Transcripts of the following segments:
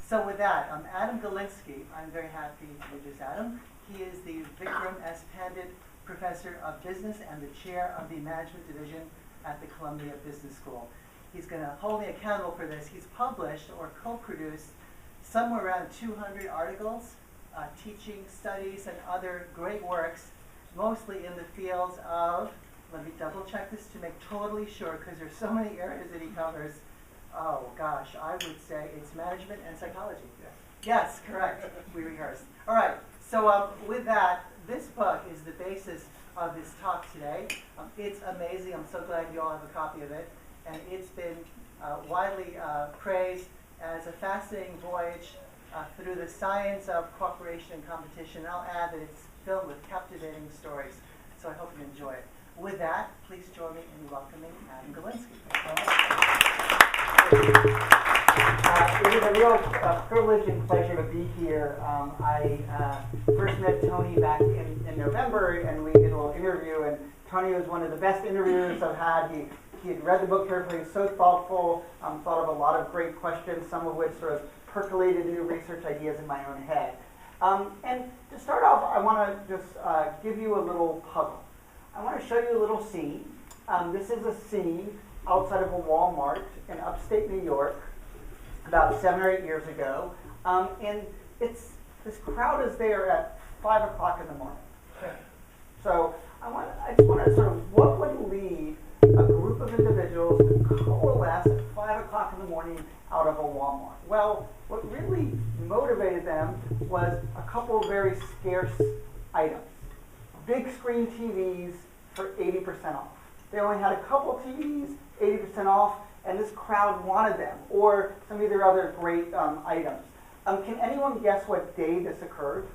So with that, Adam Galinsky, I'm very happy to introduce Adam. He is the Vikram S. Pandit Professor of Business and the Chair of the Management Division at the Columbia Business School. He's going to hold me accountable for this. He's published or co-produced somewhere around 200 articles, teaching, studies, and other great works, mostly in the fields of, let me double check this to make totally sure, because there's so many areas that he covers. Oh gosh, I would say it's management and psychology. Yes, correct. We rehearsed. All right, so with that, this book is the basis of this talk today. It's amazing. I'm so glad you all have a copy of it. And it's been widely praised as a fascinating voyage through the science of cooperation and competition. And I'll add that it's filled with captivating stories. So I hope you enjoy it. With that, please join me in welcoming Adam Galinsky. It is a real privilege and pleasure to be here. I first met Tony back in November, and we did a little interview, and Tony was one of the best interviewers I've had. He had read the book carefully, so thoughtful, thought of a lot of great questions, some of which sort of percolated new research ideas in my own head. And to start off, I want to just give you a little puzzle. I want to show you a little scene. This is a scene outside of a Walmart in upstate New York about 7 or 8 years ago. And this crowd is there at 5 o'clock in the morning. So I just want to sort of, what would lead a group of individuals to coalesce at 5 o'clock in the morning out of a Walmart? Well, what really motivated them was a couple of very scarce items. Big screen TVs for 80% off. They only had a couple TVs, 80% off, and this crowd wanted them, or some of their other great items. Can anyone guess what day this occurred?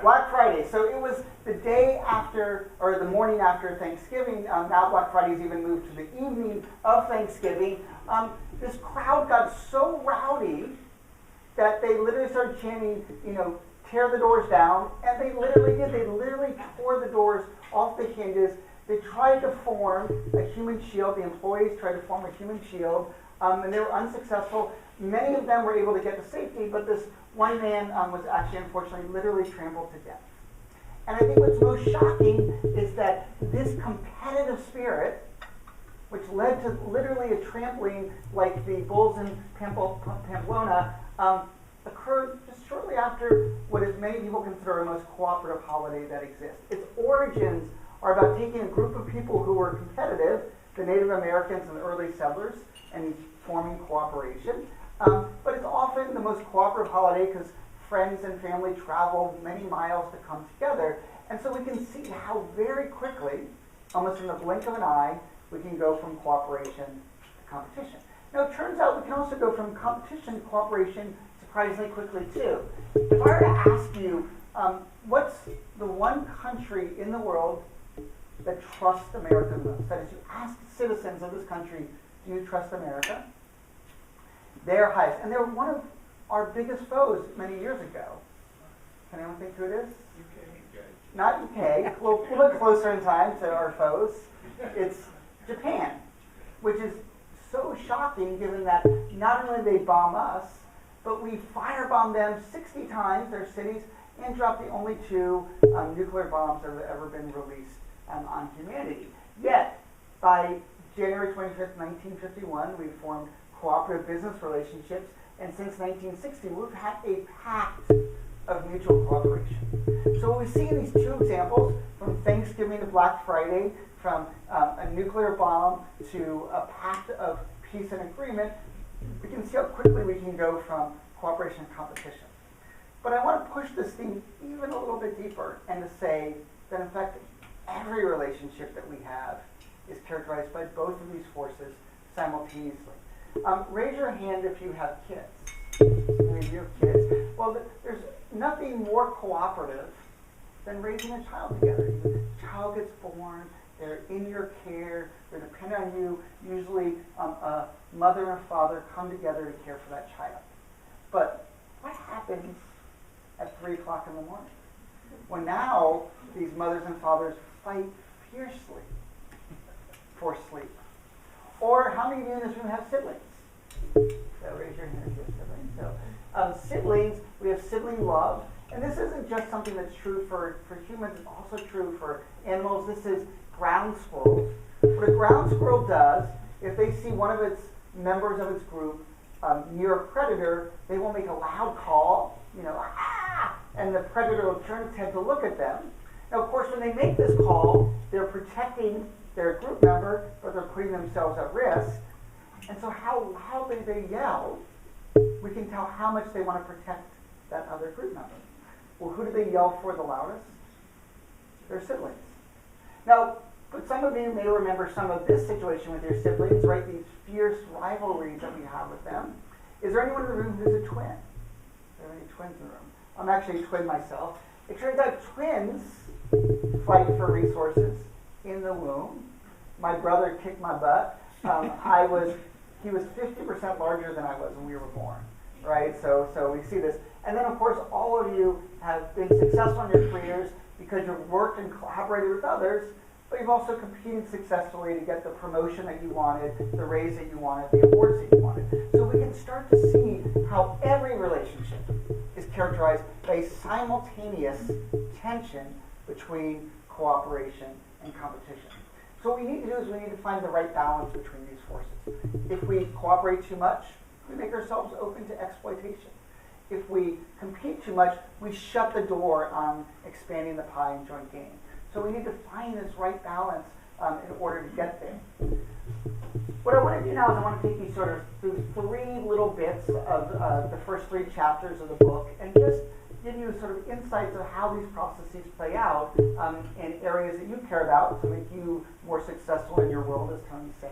Black Friday. So it was the day after, or the morning after Thanksgiving. Now Black Friday's even moved to the evening of Thanksgiving. This crowd got so rowdy that they literally started chanting, tear the doors down, and they literally did. They literally tore the doors off the hinges. They tried to form a human shield. The employees tried to form a human shield, and they were unsuccessful. Many of them were able to get to safety, but this one man was actually, unfortunately, literally trampled to death. And I think what's most shocking is that this competitive spirit, which led to literally a trampling like the bulls in Pamplona, occurred just shortly after what is many people consider a most cooperative holiday that exists. Its origins are about taking a group of people who were competitive, the Native Americans and the early settlers, and forming cooperation. But it's often the most cooperative holiday because friends and family travel many miles to come together. And so we can see how very quickly, almost in the blink of an eye, we can go from cooperation to competition. Now, it turns out we can also go from competition to cooperation surprisingly quickly, too. If I were to ask you, what's the one country in the world that trusts America most? That is, you ask citizens of this country, do you trust America? They're highest. And they're one of our biggest foes many years ago. Can anyone think who it is? UK. Not UK. We'll look closer in time to our foes. It's Japan, which is so shocking given that not only they bomb us, but we firebomb them 60 times, their cities, and drop the only 2 nuclear bombs that have ever been released on humanity. Yet, by January 25th, 1951, we formed cooperative business relationships, and since 1960, we've had a pact of mutual cooperation. So what we see in these 2 examples, from Thanksgiving to Black Friday, from a nuclear bomb to a pact of peace and agreement, we can see how quickly we can go from cooperation to competition. But I want to push this theme even a little bit deeper and to say that, in fact, every relationship that we have is characterized by both of these forces simultaneously. Raise your hand if you have kids. Maybe you have kids. Well, there's nothing more cooperative than raising a child together. The child gets born, they're in your care, they're dependent on you. Usually a mother and a father come together to care for that child. But what happens at 3 o'clock in the morning? Well, now these mothers and fathers fight fiercely for sleep. Or how many of you in this room have siblings? So raise your hand if you have siblings. So siblings, we have sibling love. And this isn't just something that's true for humans, it's also true for animals. This is ground squirrels. What a ground squirrel does, if they see one of its members of its group near a predator, they will make a loud call, ah! And the predator will turn its head to look at them. Now, of course, when they make this call, they're protecting their group member, but they're putting themselves at risk. And so how loudly they yell, we can tell how much they want to protect that other group member. Well, who do they yell for the loudest? Their siblings. Now, but some of you may remember some of this situation with your siblings, right? These fierce rivalries that we have with them. Is there anyone in the room who's a twin? Are there any twins in the room? I'm actually a twin myself. It turns out twins fight for resources in the womb. My brother kicked my butt. He was 50% larger than I was when we were born, right? So we see this. And then, of course, all of you have been successful in your careers because you've worked and collaborated with others, but you've also competed successfully to get the promotion that you wanted, the raise that you wanted, the awards that you wanted. So we can start to see how every relationship is characterized by simultaneous tension between cooperation and competition. So what we need to do is we need to find the right balance between these forces. If we cooperate too much, we make ourselves open to exploitation. If we compete too much, we shut the door on expanding the pie and joint gain. So we need to find this right balance in order to get there. What I want to do now is I want to take you sort of through three little bits of the first three chapters of the book and just give you sort of insights of how these processes play out in areas that you care about to make you more successful in your world, as Tony said.